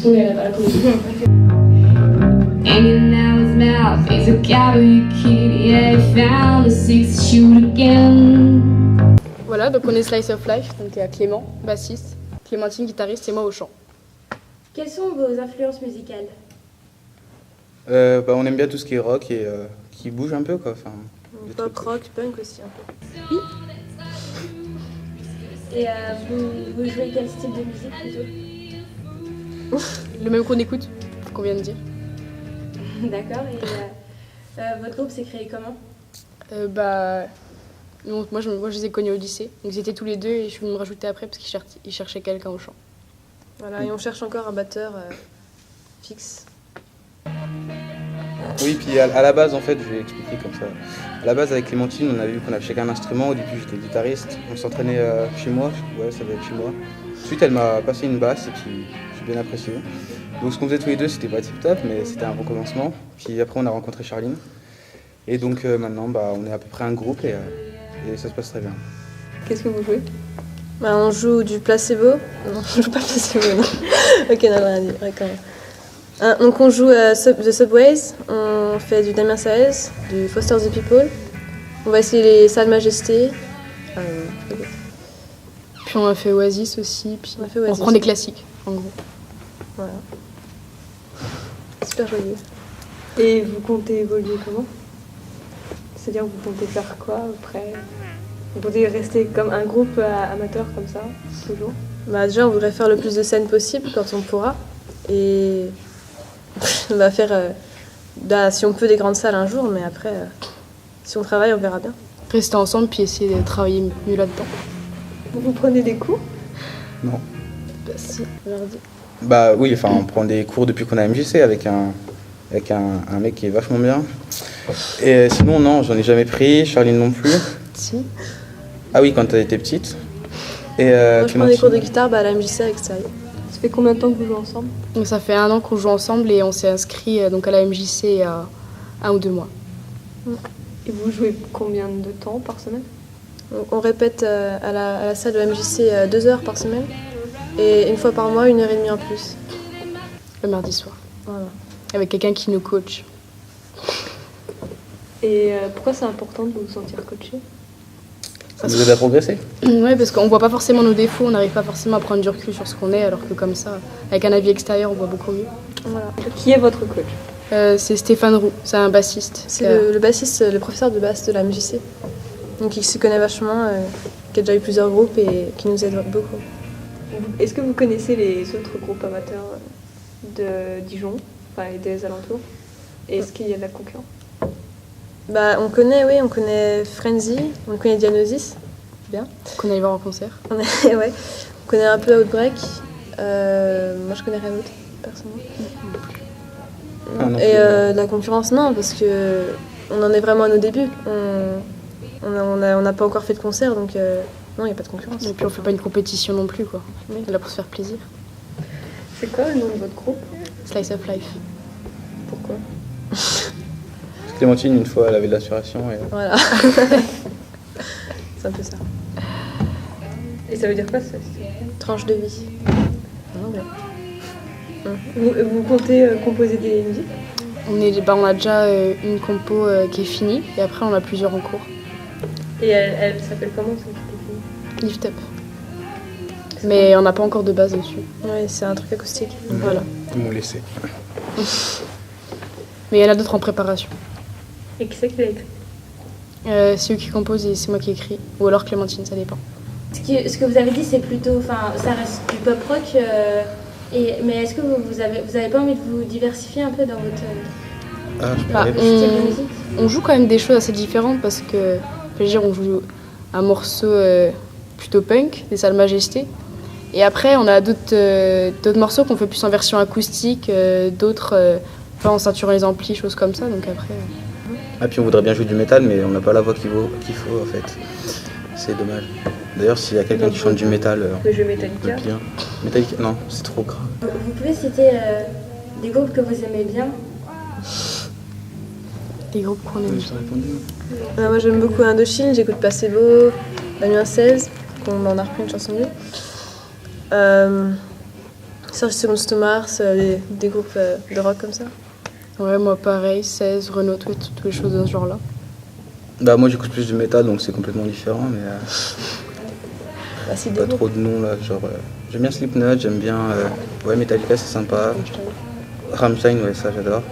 spoiler alla police. Hanging out his mouth, he's a cowboy kid, yeah, he found a six shoot again. Voilà, donc on est Slice of Life, donc il y a Clément, bassiste, Clémentine, guitariste et moi au chant. Quelles sont vos influences musicales? On aime bien tout ce qui est rock et qui bouge un peu, quoi. Enfin, Pop, rock, punk aussi un peu. Et vous jouez quel style de musique plutôt? Le même qu'on écoute, qu'on vient de dire. D'accord, et votre groupe s'est créé comment? Moi je les ai connus au lycée, donc ils étaient tous les deux et je suis venue me rajouter après parce qu'ils cherchaient quelqu'un au chant. Voilà, et on cherche encore un batteur fixe. Oui, puis à la base, en fait, je vais expliquer comme ça. À la base, avec Clémentine, on avait vu qu'on avait chacun un instrument. Au début, j'étais guitariste. On s'entraînait chez moi. Ouais, ça devait être chez moi. Ensuite, elle m'a passé une basse et puis j'ai bien apprécié. Donc, ce qu'on faisait tous les deux, c'était pas tip-top, mais c'était un bon commencement. Puis après, on a rencontré Charline. Et donc, maintenant, on est à peu près un groupe et ça se passe très bien. Qu'est-ce que vous jouez? On joue du placebo. Non, on joue pas placebo, non. Ok, non, rien à dire, d'accord. Donc on joue The Subways, on fait du Damien Saez, du Foster the People, on va essayer les Salles Majestés. Puis on a fait Oasis aussi, puis on reprend des classiques en gros. Voilà. Super joyeux. Et vous comptez évoluer comment? C'est-à-dire vous comptez faire quoi après? Vous comptez rester comme un groupe amateur comme ça, toujours? Déjà on voudrait faire le plus de scènes possible quand on pourra. Et on va faire, si on peut, des grandes salles un jour, mais après, si on travaille, on verra bien. Rester ensemble puis essayer de travailler mieux là-dedans. Vous prenez des cours? Non. Si, aujourd'hui. Oui, enfin, on prend des cours depuis qu'on a MJC avec un mec qui est vachement bien. Et sinon, non, j'en ai jamais pris, Charline non plus. Si. Ah oui, quand elle était petite. Et, moi, je prends des cours de guitare à la MJC à l'extérieur. Ça fait combien de temps que vous jouez ensemble? Donc ça fait 1 an qu'on joue ensemble et on s'est inscrit donc à la MJC il y a 1 ou 2 mois. Et vous jouez combien de temps par semaine? On répète à la salle de la MJC 2 heures par semaine et une fois par mois, 1h30 en plus. Le mardi soir. Voilà. Avec quelqu'un qui nous coach. Et pourquoi c'est important de vous sentir coaché? Ça nous aide à progresser. Oui, parce qu'on voit pas forcément nos défauts, on n'arrive pas forcément à prendre du recul sur ce qu'on est, alors que comme ça, avec un avis extérieur, on voit beaucoup mieux. Voilà. Qui est votre coach? C'est Stéphane Roux, c'est un bassiste. C'est le bassiste, le professeur de basse de la MJC. Donc il se connaît vachement, qui a déjà eu plusieurs groupes et qui nous aide beaucoup. Est-ce que vous connaissez les autres groupes amateurs de Dijon, et des alentours? Et est-ce qu'il y a de la concurrence? On connaît Frenzy, on connaît Diagnosis, bien. Qu'on allait voir en concert. On connaît un peu Outbreak. Moi je connais rien d'autre, personnellement. Et de la concurrence, non, parce que on en est vraiment à nos débuts. On n'a pas encore fait de concert, donc non, il n'y a pas de concurrence. Et puis on fait pas une compétition non plus, quoi. On est là pour se faire plaisir. C'est quoi le nom de votre groupe? Slice of Life. Pourquoi? Clémentine, une fois, elle avait de l'assuration. Et... Voilà. C'est un peu ça. Et ça veut dire quoi ça? Tranche de vie. Vous comptez composer des musiques? On a déjà une compo qui est finie, et après on a plusieurs en cours. Et elle s'appelle comment ça qui est finie? Lift Up. Mais on n'a pas encore de base dessus. Oui, c'est un truc acoustique. Voilà. Ils m'ont laissé. Mais il y en a d'autres en préparation. Et qui c'est qui l'a écrit? C'est eux qui composent et c'est moi qui écris. Ou alors Clémentine, ça dépend. Ce que vous avez dit, c'est plutôt, ça reste du pop rock. Mais est-ce que vous avez pas envie de vous diversifier un peu dans votre style de musique? On joue quand même des choses assez différentes parce que, je veux dire, on joue un morceau plutôt punk, des Salles Majestés. Et après, on a d'autres morceaux qu'on fait plus en version acoustique, d'autres en saturant les amplis, choses comme ça. Donc après. Ah, puis on voudrait bien jouer du métal, mais on n'a pas la voix qu'il faut en fait. C'est dommage. D'ailleurs, s'il y a quelqu'un qui chante du métal, le jeu Metallica. Bien. Metallica, non, c'est trop grave. Vous pouvez citer des groupes que vous aimez bien? Des groupes qu'on aime bien. Moi j'aime beaucoup Indochine, j'écoute Placebo, Damien 16, qu'on en a repris une chanson de lui. Serge Seconds to Mars, des groupes de rock comme ça? Ouais, moi pareil, 16, Renault, toutes les choses de ce genre-là. Bah moi j'écoute plus du métal donc c'est complètement différent mais pas trop de noms là, genre j'aime bien Slipknot, j'aime bien ouais Metallica c'est sympa, Rammstein ouais ça j'adore,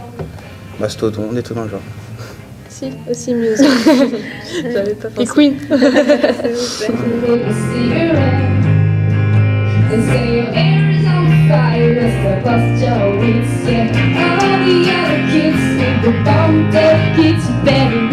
Mastodon, des trucs dans le genre. Si, aussi Muse. J'avais pas pensé. Et Queen. They say your air is on fire, that's the bust your wits, yeah. All the other kids think we're bumped up kids, you better